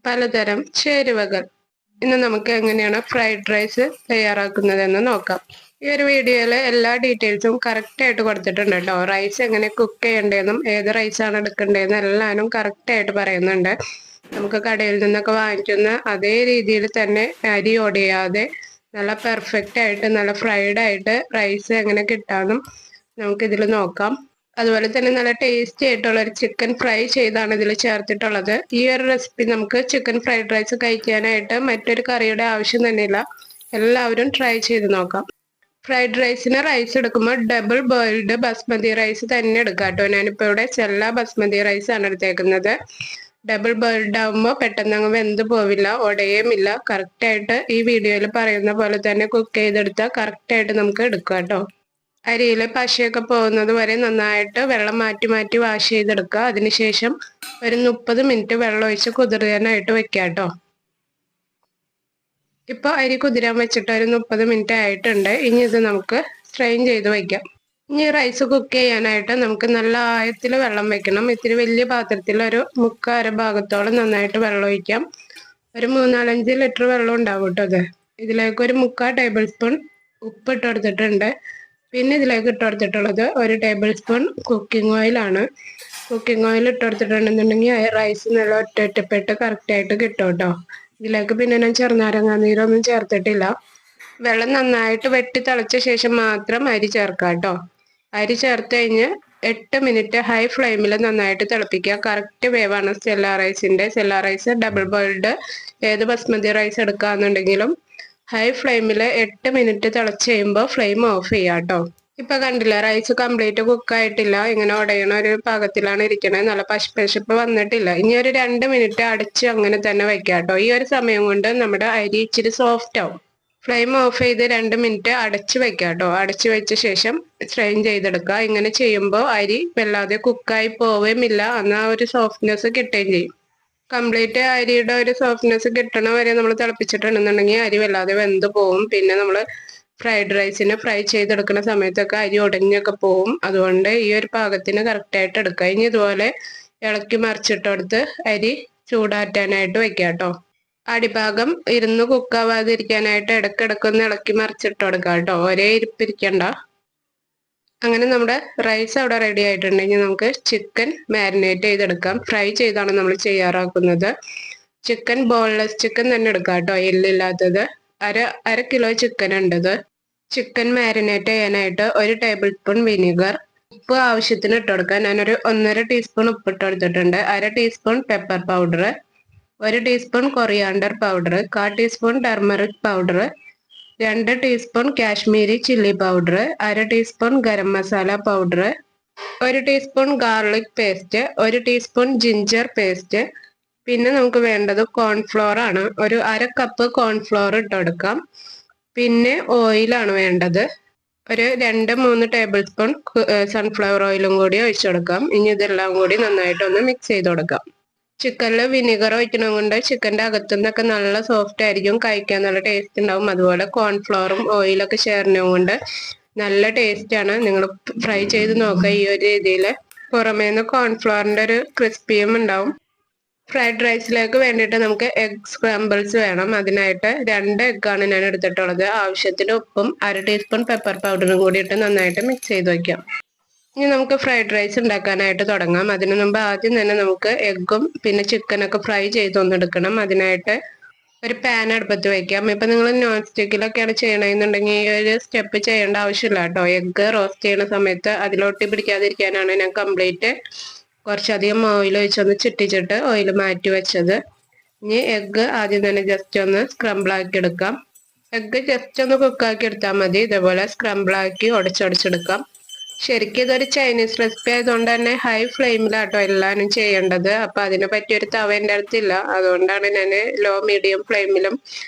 പലതരം ചേരുവകൾ. ഇന്ന് നമുക്ക് എങ്ങനെയാണ് ഫ്രൈഡ് റൈസ് തയ്യാറാക്കുന്നതെന്ന് നോക്കാം. ഈ ഒരു വീഡിയോയിൽ എല്ലാ ഡീറ്റെയിൽസും കറക്റ്റ് ആയിട്ട് കൊടുത്തിട്ടുണ്ട് കേട്ടോ. റൈസ് എങ്ങനെ കുക്ക് ചെയ്യേണ്ടതെന്നും ഏത് റൈസാണ് എടുക്കേണ്ടതെന്നും എല്ലാവരും കറക്റ്റ് ആയിട്ട് പറയുന്നുണ്ട്. നമുക്ക് കടയിൽ നിന്നൊക്കെ വാങ്ങിക്കുന്ന അതേ രീതിയിൽ തന്നെ അരി ഒടിയാതെ നല്ല പെർഫെക്റ്റ് ആയിട്ട് നല്ല ഫ്രൈഡ് ആയിട്ട് റൈസ് എങ്ങനെ കിട്ടാമെന്നും നമുക്കിതിൽ നോക്കാം. അതുപോലെ തന്നെ നല്ല ടേസ്റ്റി ആയിട്ടുള്ള ഒരു ചിക്കൻ ഫ്രൈ ചെയ്താണ് ഇതിൽ ചേർത്തിട്ടുള്ളത്. ഈ ഒരു റെസിപ്പി നമുക്ക് ചിക്കൻ ഫ്രൈഡ് റൈസ് കഴിക്കാനായിട്ട് മറ്റൊരു കറിയുടെ ആവശ്യം തന്നെയില്ല. എല്ലാവരും ട്രൈ ചെയ്ത് നോക്കാം. ഫ്രൈഡ് റൈസിന് റൈസ് എടുക്കുമ്പോൾ ഡബിൾ ബോയിൽഡ് ബസ്മതി റൈസ് തന്നെ എടുക്കാം കേട്ടോ. ഞാനിപ്പോൾ ഇവിടെ ചെല്ല ബസ്മതി റൈസ് ആണ് എടുത്തേക്കുന്നത്. ഡബിൾ ബോയിൽഡ് ആകുമ്പോൾ പെട്ടെന്ന് അങ്ങ് വെന്ത് പോവില്ല, ഉടയുമില്ല. കറക്റ്റായിട്ട് ഈ വീഡിയോയിൽ പറയുന്ന പോലെ തന്നെ കുക്ക് ചെയ്തെടുത്താൽ കറക്റ്റായിട്ട് നമുക്ക് എടുക്കാം കേട്ടോ. അരിയിൽ പശയൊക്കെ പോകുന്നത് വരെ നന്നായിട്ട് വെള്ളം മാറ്റി മാറ്റി വാഷ് ചെയ്തെടുക്കുക. അതിനുശേഷം ഒരു 30 മിനിറ്റ് വെള്ളം ഒഴിച്ച് കുതിരാനായിട്ട് വെക്കാം കേട്ടോ. ഇപ്പോൾ അരി കുതിരാൻ വെച്ചിട്ട് ഒരു 30 മിനിറ്റ് ആയിട്ടുണ്ട്. ഇനി ഇത് നമുക്ക് സ്ട്രെയിൻ ചെയ്ത് വയ്ക്കാം. ഇനി റൈസ് കുക്ക് ചെയ്യാനായിട്ട് നമുക്ക് നല്ല ആഴത്തിൽ വെള്ളം വെക്കണം. ഇത്തിരി വലിയ പാത്രത്തിൽ ഒരു മുക്കാൽ അര ഭാഗത്തോളം നന്നായിട്ട് വെള്ളം ഒഴിക്കാം. ഒരു 3-4-5 ലിറ്റർ വെള്ളം ഉണ്ടാവും കേട്ടോ. ഇതിലേക്ക് ഒരു 3/4 ടേബിൾ സ്പൂൺ ഉപ്പ് ഇട്ട് കൊടുത്തിട്ടുണ്ട്. പിന്നെ ഇതിലേക്ക് ഇട്ട് കൊടുത്തിട്ടുള്ളത് 1 ടേബിൾ സ്പൂൺ കുക്കിംഗ് ഓയിലാണ്. കുക്കിംഗ് ഓയിൽ ഇട്ട് കൊടുത്തിട്ടുണ്ടെന്നുണ്ടെങ്കിൽ റൈസ് നല്ല ഒറ്റപ്പെട്ട് കറക്റ്റായിട്ട് കിട്ടും കേട്ടോ. ഇതിലേക്ക് പിന്നെ ഞാൻ ചെറുനാരങ്ങ നീരൊന്നും ചേർത്തിട്ടില്ല. വെള്ളം നന്നായിട്ട് വെട്ടി തിളച്ച ശേഷം മാത്രം അരി ചേർക്കാം കേട്ടോ. അരി ചേർത്ത് കഴിഞ്ഞ് 8 മിനിറ്റ് ഹൈ ഫ്ലെയിമിൽ നന്നായിട്ട് തിളപ്പിക്കുക. കറക്റ്റ് വേവാണ് സെല്ല റൈസിൻ്റെ. സെല്ല റൈസ് ഡബിൾ ബോയിൽഡ് ഏത് ബസ്മതി റൈസ് എടുക്കുകയെന്നുണ്ടെങ്കിലും ഹൈ ഫ്ലെയിമിൽ 8 മിനിറ്റ് തിളച്ച് കഴിയുമ്പോൾ ഫ്ലെയിം ഓഫ് ചെയ്യാം കേട്ടോ. ഇപ്പൊ കണ്ടില്ല, റൈസ് കംപ്ലീറ്റ് കുക്കായിട്ടില്ല. ഇങ്ങനെ ഉടയണ ഒരു പാകത്തിലാണ് ഇരിക്കണത്. നല്ല പശപ്പ് വന്നിട്ടില്ല. ഇനി ഒരു 2 മിനിറ്റ് അടച്ച് അങ്ങനെ തന്നെ വെക്കാം കേട്ടോ. ഈ ഒരു സമയം കൊണ്ട് നമ്മുടെ അരി ഇച്ചിരി സോഫ്റ്റ് ആവും. ഫ്ലെയിം ഓഫ് ചെയ്ത് 2 മിനിറ്റ് അടച്ച് വെക്കാം കേട്ടോ. അടച്ച് വെച്ച ശേഷം സ്ട്രെയിൻ ചെയ്തെടുക്കുക. ഇങ്ങനെ ചെയ്യുമ്പോൾ അരി വല്ലാതെ കുക്കായി പോവുകയുമില്ല, എന്നാൽ ഒരു സോഫ്റ്റ്നെസ് കിട്ടുകയും ചെയ്യും. കംപ്ലീറ്റ് അരിയുടെ ഒരു സോഫ്റ്റ്നെസ് കിട്ടണ വരെ നമ്മൾ തിളപ്പിച്ചിട്ടുണ്ടെന്നുണ്ടെങ്കിൽ അരി വല്ലാതെ വെന്ത് പോവും. പിന്നെ നമ്മൾ ഫ്രൈഡ് റൈസിന് ഫ്രൈ ചെയ്തെടുക്കുന്ന സമയത്തൊക്കെ അരി ഉടഞ്ഞൊക്കെ പോവും. അതുകൊണ്ട് ഈ ഒരു പാകത്തിന് കറക്റ്റായിട്ട് എടുക്കുക. ഇനി ഇതുപോലെ ഇളക്കി മറിച്ചിട്ടെടുത്ത് അരി ചൂടാറ്റാനായിട്ട് വെക്കാം കേട്ടോ. അടിഭാഗം ഇരുന്ന് കുക്കാവാതിരിക്കാനായിട്ട് ഇടയ്ക്കിടയ്ക്കൊന്ന് ഇളക്കി മറിച്ചിട്ട് കൊടുക്കാം കേട്ടോ. ഒരേ ഇരിപ്പിരിക്കണ്ട. അങ്ങനെ നമ്മുടെ റൈസ് അവിടെ റെഡി ആയിട്ടുണ്ടെങ്കിൽ നമുക്ക് ചിക്കൻ മാരിനേറ്റ് ചെയ്തെടുക്കാം. ഫ്രൈ ചെയ്താണ് നമ്മൾ ചെയ്യാറാക്കുന്നത്. ചിക്കൻ ബോൺലെസ് ചിക്കൻ തന്നെ എടുക്കാം കേട്ടോ, എല്ലില്ലാത്തത്. അര കിലോ ചിക്കൻ ഉണ്ടത്. ചിക്കൻ മാരിനേറ്റ് ചെയ്യാനായിട്ട് 1 ടേബിൾ സ്പൂൺ വിനീഗർ, ഉപ്പ് ആവശ്യത്തിന് ഇട്ട് കൊടുക്കാം. ഞാനൊരു 1.5 ടീസ്പൂൺ ഉപ്പ് ഇട്ട് കൊടുത്തിട്ടുണ്ട്. 1/2 teaspoon pepper powder, 1 teaspoon coriander powder, 1/4 teaspoon turmeric powder, 2 teaspoon Kashmiri chilli powder, 1/2 teaspoon garam masala powder, 1 teaspoon garlic paste, 1 teaspoon ginger paste. പിന്നെ നമുക്ക് വേണ്ടത് കോൺഫ്ലോർ ആണ്. ഒരു 1/2 കപ്പ് കോൺഫ്ലോർ ഇട്ട് കൊടുക്കാം. പിന്നെ ഓയിലാണ് വേണ്ടത്. ഒരു 2-3 ടേബിൾ സ്പൂൺ സൺഫ്ലവർ ഓയിലും കൂടി ഒഴിച്ചു കൊടുക്കാം. ഇനി ഇതെല്ലാം കൂടി നന്നായിട്ടൊന്ന് മിക്സ് ചെയ്ത് കൊടുക്കാം. ചിക്കനിൽ വിനീഗർ ഒഴിക്കുന്നത് കൊണ്ട് ചിക്കൻ്റെ അകത്തുനിന്നൊക്കെ നല്ല സോഫ്റ്റ് ആയിരിക്കും, കഴിക്കാൻ നല്ല ടേസ്റ്റ് ഉണ്ടാവും. അതുപോലെ കോൺഫ്ലവറും ഓയിലൊക്കെ ചേർന്നത് കൊണ്ട് നല്ല ടേസ്റ്റാണ്. നിങ്ങൾ ഫ്രൈ ചെയ്ത് നോക്കുക ഈ ഒരു രീതിയിൽ. പുറമേന്ന് കോൺഫ്ലവറിൻ്റെ ഒരു ക്രിസ്പിയും ഉണ്ടാവും. ഫ്രൈഡ് റൈസിലേക്ക് വേണ്ടിയിട്ട് നമുക്ക് എഗ് സ്ക്രാമ്പിൾസ് വേണം. അതിനായിട്ട് 2 എഗ്ഗാണ് ഞാൻ എടുത്തിട്ടുള്ളത്. ആവശ്യത്തിന് ഉപ്പും 1/2 ടീസ്പൂൺ പെപ്പർ പൗഡറും കൂടി ഇട്ട് നന്നായിട്ട് മിക്സ് ചെയ്ത് വയ്ക്കാം. ഇനി നമുക്ക് ഫ്രൈഡ് റൈസ് ഉണ്ടാക്കാനായിട്ട് തുടങ്ങാം. അതിനു മുമ്പ് ആദ്യം തന്നെ നമുക്ക് എഗ്ഗും പിന്നെ ചിക്കനൊക്കെ ഫ്രൈ ചെയ്തൊന്നെടുക്കണം. അതിനായിട്ട് ഒരു പാൻ അടുപ്പത്ത് വയ്ക്കാം. ഇപ്പം നിങ്ങൾ നോൺ സ്റ്റിക്കിലൊക്കെയാണ് ചെയ്യണമെന്നുണ്ടെങ്കിൽ ഈ ഒരു സ്റ്റെപ്പ് ചെയ്യേണ്ട ആവശ്യമില്ല കേട്ടോ. എഗ്ഗ് റോസ്റ്റ് ചെയ്യുന്ന സമയത്ത് അതിലൊട്ടി പിടിക്കാതിരിക്കാനാണ് ഞാൻ കംപ്ലീറ്റ് കുറച്ചധികം ഓയിൽ ഒഴിച്ചൊന്ന് ചുറ്റിച്ചിട്ട് ഓയിൽ മാറ്റി വെച്ചത്. ഇനി എഗ്ഗ് ആദ്യം തന്നെ ജസ്റ്റ് ഒന്ന് സ്ക്രംബിളാക്കി എടുക്കാം. എഗ്ഗ് ജസ്റ്റ് ഒന്ന് കുക്കാക്കി എടുത്താൽ മതി. ഇതേപോലെ സ്ക്രംബിളാക്കി ഉടച്ചെടുക്കാം. ശരിക്കും ഇതൊരു ചൈനീസ് റെസിപ്പി ആയതുകൊണ്ട് തന്നെ ഹൈ ഫ്ലെയിമിലാട്ടോ എല്ലാവരും ചെയ്യേണ്ടത്. അപ്പം അതിനെ പറ്റിയൊരു തവ എൻ്റെ അടുത്തില്ല. അതുകൊണ്ടാണ് ഞാൻ ലോ മീഡിയം ഫ്ലെയിമിലും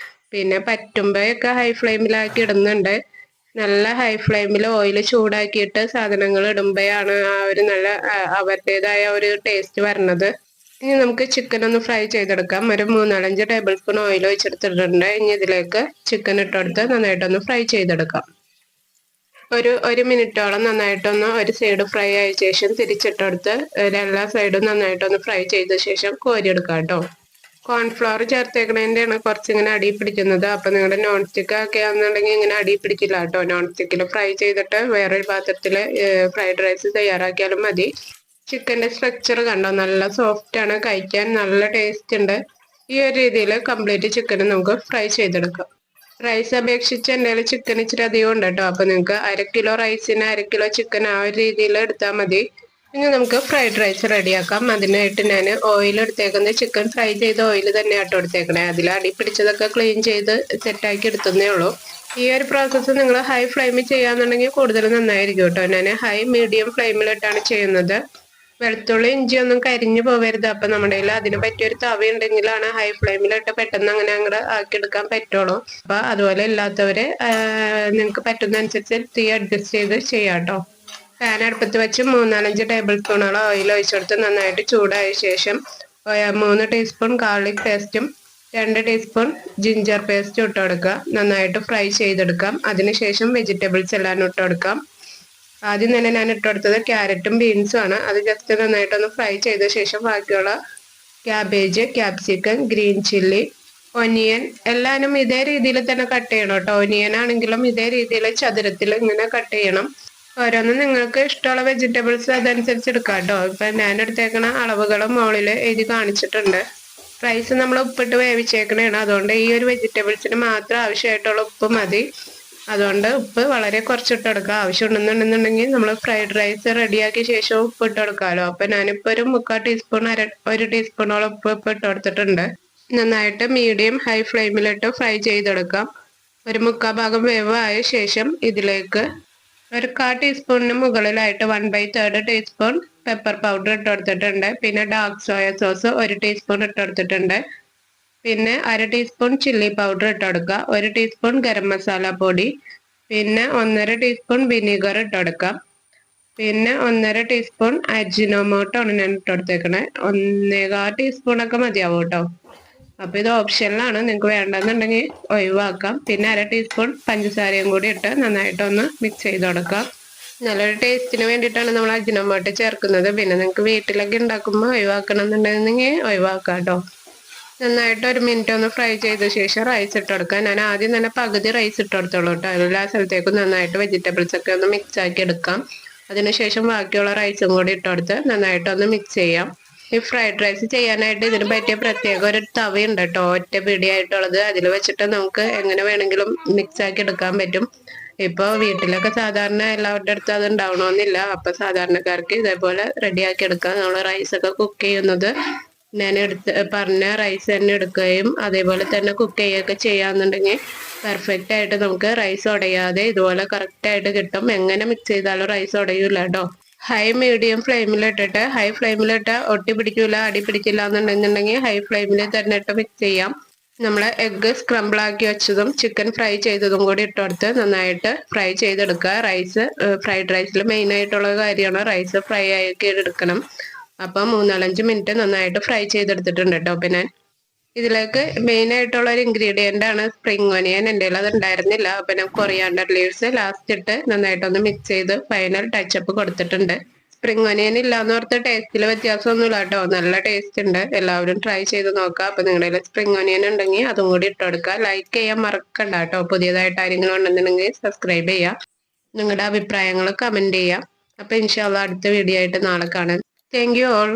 പിന്നെ പറ്റുമ്പോഴൊക്കെ ഹൈ ഫ്ലെയിമിലാക്കി ഇടുന്നുണ്ട്. നല്ല ഹൈ ഫ്ലെയിമിൽ ഓയിൽ ചൂടാക്കിയിട്ട് സാധനങ്ങൾ ഇടുമ്പോഴാണ് ആ ഒരു നല്ല അവരുടേതായ ഒരു ടേസ്റ്റ് വരണത്. ഇനി നമുക്ക് ചിക്കൻ ഒന്ന് ഫ്രൈ ചെയ്തെടുക്കാം. ഒരു 3-4-5 ടേബിൾ സ്പൂൺ ഓയിൽ ഒഴിച്ചെടുത്തിട്ടുണ്ട്. ഇനി ഇതിലേക്ക് ചിക്കൻ ഇട്ടെടുത്ത് നന്നായിട്ടൊന്ന് ഫ്രൈ ചെയ്തെടുക്കാം. ഒരു മിനിറ്റോളം നന്നായിട്ടൊന്ന് ഒരു സൈഡ് ഫ്രൈ ആയ ശേഷം തിരിച്ചിട്ടെടുത്ത് എല്ലാ സൈഡും നന്നായിട്ടൊന്ന് ഫ്രൈ ചെയ്ത ശേഷം കോരിയെടുക്കാം കേട്ടോ. കോൺഫ്ലവർ ചേർത്തേക്കണേന്റെയാണ് കുറച്ചിങ്ങനെ അടി പിടിക്കുന്നത്. അപ്പൊ നിങ്ങളുടെ നോൺ സ്റ്റിക്ക് ഒക്കെ ആണെന്നുണ്ടെങ്കിൽ ഇങ്ങനെ അടി പിടിക്കില്ല കേട്ടോ. നോൺ സ്റ്റിക്കിൽ ഫ്രൈ ചെയ്തിട്ട് വേറൊരു പാത്രത്തിൽ ഫ്രൈഡ് റൈസ് തയ്യാറാക്കിയാലും മതി. ചിക്കന്റെ സ്ട്രക്ചർ കണ്ടോ, നല്ല സോഫ്റ്റ് ആണ്, കഴിക്കാൻ നല്ല ടേസ്റ്റ് ഉണ്ട്. ഈ ഒരു രീതിയിൽ കംപ്ലീറ്റ് ചിക്കൻ നമുക്ക് ഫ്രൈ ചെയ്തെടുക്കാം. റൈസ് അപേക്ഷിച്ച് എൻ്റെ കയ്യിൽ ചിക്കൻ ഇച്ചിരി അധികം ഉണ്ട് കേട്ടോ. അപ്പൊ നിങ്ങൾക്ക് 1/2 കിലോ റൈസിന് 1/2 കിലോ ചിക്കൻ ആ ഒരു രീതിയിൽ എടുത്താൽ മതി. ഇനി നമുക്ക് ഫ്രൈഡ് റൈസ് റെഡിയാക്കാം. അതിനായിട്ട് ഞാൻ ഓയിൽ എടുത്തേക്കുന്നത് ചിക്കൻ ഫ്രൈ ചെയ്ത ഓയിൽ തന്നെ ആട്ടോ എടുത്തേക്കണേ. അതിൽ അടി പിടിച്ചതൊക്കെ ക്ലീൻ ചെയ്ത് സെറ്റാക്കി എടുത്തതേ ഉള്ളൂ. ഈ ഒരു പ്രോസസ്സ് നിങ്ങൾ ഹൈ ഫ്ലെയിമിൽ ചെയ്യാന്നുണ്ടെങ്കിൽ കൂടുതൽ നന്നായിരിക്കും കേട്ടോ. ഞാൻ ഹൈ മീഡിയം ഫ്ലെയിമിലിട്ടാണ് ചെയ്യുന്നത്. വെളുത്തുള്ളി ഇഞ്ചിയൊന്നും കരിഞ്ഞു പോവരുത്. അപ്പൊ നമ്മുടെ കയ്യിൽ അതിന് പറ്റിയൊരു തവി ഉണ്ടെങ്കിലാണ് ഹൈ ഫ്ലെയിമിലിട്ട് പെട്ടെന്ന് അങ്ങനെ അങ്ങോട്ട് ആക്കിയെടുക്കാൻ പറ്റുള്ളൂ. അപ്പൊ അതുപോലെ ഇല്ലാത്തവര് നിങ്ങൾക്ക് പറ്റുന്ന അനുസരിച്ച് തീ അഡ്ജസ്റ്റ് ചെയ്ത് ചെയ്യാം കേട്ടോ. പാൻ അടുപ്പത്ത് വെച്ച് 3-4 ടേബിൾ സ്പൂണോളം ഓയിൽ ഒഴിച്ചെടുത്ത് നന്നായിട്ട് ചൂടായ ശേഷം 3 ടീസ്പൂൺ ഗാർലിക് പേസ്റ്റും 2 ടീസ്പൂൺ ജിഞ്ചർ പേസ്റ്റും ഇട്ട് കൊടുക്കുക. നന്നായിട്ട് ഫ്രൈ ചെയ്തെടുക്കാം. അതിനുശേഷം വെജിറ്റബിൾസ് എല്ലാം ഇട്ട് കൊടുക്കാം. ആദ്യം തന്നെ ഞാൻ ഇട്ട് കൊടുത്തത് ക്യാരറ്റും ബീൻസും ആണ്. അത് ജസ്റ്റ് നന്നായിട്ടൊന്ന് ഫ്രൈ ചെയ്ത ശേഷം ബാക്കിയുള്ള cabbage, capsicum, green chilli, onion എല്ലാവരും ഇതേ രീതിയിൽ തന്നെ കട്ട് ചെയ്യണം കേട്ടോ. ഒനിയൻ ആണെങ്കിലും ഇതേ രീതിയിൽ ചതുരത്തിൽ ഇങ്ങനെ കട്ട് ചെയ്യണം. ഓരോന്നും നിങ്ങൾക്ക് ഇഷ്ടമുള്ള വെജിറ്റബിൾസ് അതനുസരിച്ച് എടുക്കാം കേട്ടോ. ഇപ്പൊ ഞാൻ എടുത്തേക്കണ അളവുകളും മുകളിൽ എഴുതി കാണിച്ചിട്ടുണ്ട്. റൈസ് നമ്മൾ ഉപ്പിട്ട് വേവിച്ചേക്കണേണ്. അതുകൊണ്ട് ഈ ഒരു വെജിറ്റബിൾസിന് മാത്രം ആവശ്യമായിട്ടുള്ള ഉപ്പ് മതി. അതുകൊണ്ട് ഉപ്പ് വളരെ കുറച്ചിട്ട് എടുക്കുക. ആവശ്യമുണ്ടെന്നുണ്ടെന്നുണ്ടെങ്കിൽ നമ്മൾ ഫ്രൈഡ് റൈസ് റെഡിയാക്കിയ ശേഷം ഉപ്പ് ഇട്ട് കൊടുക്കാമല്ലോ. അപ്പൊ ഞാനിപ്പോ ഒരു 3/4 ടീസ്പൂൺ 1 ടീസ്പൂണോളം ഉപ്പ് ഇട്ട് കൊടുത്തിട്ടുണ്ട്. നന്നായിട്ട് മീഡിയം ഹൈ ഫ്ലെയിമിലിട്ട് ഫ്രൈ ചെയ്തെടുക്കാം. ഒരു 3/4 ഭാഗം വേവായ ശേഷം ഇതിലേക്ക് ഒരു 1/4 ടീസ്പൂണിന് മുകളിലായിട്ട് 1/3 ടീസ്പൂൺ പെപ്പർ പൗഡർ ഇട്ട് കൊടുത്തിട്ടുണ്ട്. പിന്നെ ഡാർക്ക് സോയ സോസ് 1 ടീസ്പൂൺ ഇട്ട് കൊടുത്തിട്ടുണ്ട്. പിന്നെ 1/2 ടീസ്പൂൺ ചില്ലി പൗഡർ ഇട്ട് കൊടുക്കുക. 1 ടീസ്പൂൺ ഗരം മസാല പൊടി, പിന്നെ 1/2 ടീസ്പൂൺ വിനീഗർ ഇട്ട് കൊടുക്കാം. പിന്നെ 1/2 ടീസ്പൂൺ അജിനോമോട്ടോ ആണ് ഞാൻ ഇട്ട് കൊടുത്തേക്കണേ. 1/4 ടീസ്പൂണൊക്കെ മതിയാവും കേട്ടോ. അപ്പൊ ഇത് ഓപ്ഷനിലാണ്, നിങ്ങൾക്ക് വേണ്ടെന്നുണ്ടെങ്കിൽ ഒഴിവാക്കാം. പിന്നെ 1/2 ടീസ്പൂൺ പഞ്ചസാരയും കൂടി ഇട്ട് നന്നായിട്ടൊന്ന് മിക്സ് ചെയ്ത് കൊടുക്കാം. നല്ലൊരു ടേസ്റ്റിന് വേണ്ടിയിട്ടാണ് നമ്മൾ അജിനോമോട്ടോ ചേർക്കുന്നത്. പിന്നെ നിങ്ങൾക്ക് വീട്ടിലൊക്കെ ഉണ്ടാക്കുമ്പോൾ ഒഴിവാക്കണം എന്നുണ്ടെങ്കിൽ ഒഴിവാക്കാം കേട്ടോ. നന്നായിട്ട് 1 മിനിറ്റ് ഒന്ന് ഫ്രൈ ചെയ്ത ശേഷം റൈസ് ഇട്ട് കൊടുക്കാം. ഞാൻ ആദ്യം തന്നെ പകുതി റൈസ് ഇട്ട് കൊടുത്തോളൂ കേട്ടോ. എല്ലാ സ്ഥലത്തേക്കും നന്നായിട്ട് വെജിറ്റബിൾസ് ഒക്കെ ഒന്ന് മിക്സ് ആക്കി എടുക്കാം. അതിനുശേഷം ബാക്കിയുള്ള റൈസും കൂടി ഇട്ട് കൊടുത്ത് നന്നായിട്ടൊന്ന് മിക്സ് ചെയ്യാം. ഈ ഫ്രൈഡ് റൈസ് ചെയ്യാനായിട്ട് ഇതിന് പറ്റിയ പ്രത്യേക ഒരു തവി ഉണ്ട് കേട്ടോ, ഒറ്റ പിടിയായിട്ടുള്ളത്. അതിൽ വെച്ചിട്ട് നമുക്ക് എങ്ങനെ വേണമെങ്കിലും മിക്സ് ആക്കി എടുക്കാൻ പറ്റും. ഇപ്പൊ വീട്ടിലൊക്കെ സാധാരണ എല്ലാവരുടെ അടുത്ത് അത് ഉണ്ടാവണമെന്നില്ല. അപ്പൊ സാധാരണക്കാർക്ക് ഇതേപോലെ റെഡിയാക്കി എടുക്കാം. നമ്മൾ റൈസ് ഒക്കെ കുക്ക് ചെയ്യുന്നത് ഞാൻ പറഞ്ഞ റൈസ് തന്നെ എടുക്കുകയും അതേപോലെ തന്നെ കുക്ക് ചെയ്യുകയൊക്കെ ചെയ്യാന്നുണ്ടെങ്കിൽ പെർഫെക്റ്റ് ആയിട്ട് നമുക്ക് റൈസ് ഉടയാതെ ഇതുപോലെ കറക്റ്റ് ആയിട്ട് കിട്ടും. എങ്ങനെ മിക്സ് ചെയ്താലും റൈസ് ഉടയൂല കേട്ടോ. ഹൈ മീഡിയം ഫ്ലെയിമിലിട്ടിട്ട്, ഹൈ ഫ്ലെയിമിലിട്ട് ഒട്ടി പിടിക്കൂല, അടി പിടിക്കില്ല എന്നുണ്ടെന്നുണ്ടെങ്കിൽ ഹൈ ഫ്ലെയിമിൽ തന്നെ ഇട്ട് മിക്സ് ചെയ്യാം. നമ്മൾ എഗ്ഗ് സ്ക്രംബിൾ ആക്കി വെച്ചതും ചിക്കൻ ഫ്രൈ ചെയ്തതും കൂടി ഇട്ട് കൊടുത്ത് നന്നായിട്ട് ഫ്രൈ ചെയ്തെടുക്കുക. റൈസ് ഫ്രൈഡ് റൈസിൽ മെയിൻ ആയിട്ടുള്ള കാര്യമാണ് റൈസ് ഫ്രൈ ആക്കി എടുക്കണം. അപ്പം 3-4 മിനിറ്റ് നന്നായിട്ട് ഫ്രൈ ചെയ്തെടുത്തിട്ടുണ്ട് കേട്ടോ. പിന്നെ ഇതിലേക്ക് മെയിൻ ആയിട്ടുള്ള ഒരു ഇൻഗ്രീഡിയന്റ് ആണ് സ്പ്രിംഗ് ഒനിയൻ. എൻ്റെ കയ്യിൽ അത് ഉണ്ടായിരുന്നില്ല. അപ്പൊ ഞാൻ കൊറിയാണ്ടർ ലീവ്സ് ലാസ്റ്റ് ഇട്ട് നന്നായിട്ടൊന്ന് മിക്സ് ചെയ്ത് ഫൈനൽ ടച്ചപ്പ് കൊടുത്തിട്ടുണ്ട്. സ്പ്രിംഗ് ഒനിയൻ ഇല്ലാന്ന് ഓർത്ത് ടേസ്റ്റിൽ വ്യത്യാസമൊന്നുമില്ല കേട്ടോ, നല്ല ടേസ്റ്റ് ഉണ്ട്. എല്ലാവരും ട്രൈ ചെയ്ത് നോക്കാം. അപ്പൊ നിങ്ങളുടെ സ്പ്രിംഗ് ഒനിയൻ ഉണ്ടെങ്കിൽ അതും കൂടി ഇട്ട് കൊടുക്കുക. ലൈക്ക് ചെയ്യാൻ മറക്കണ്ട കേട്ടോ. പുതിയതായിട്ട് ആരെങ്കിലും ഉണ്ടെന്നുണ്ടെങ്കിൽ സബ്സ്ക്രൈബ് ചെയ്യാം. നിങ്ങളുടെ അഭിപ്രായങ്ങൾ കമന്റ് ചെയ്യാം. അപ്പൊ ഇൻഷാല്ലാ അടുത്ത വീഡിയോ ആയിട്ട് നാളെ കാണാം. Thank you all.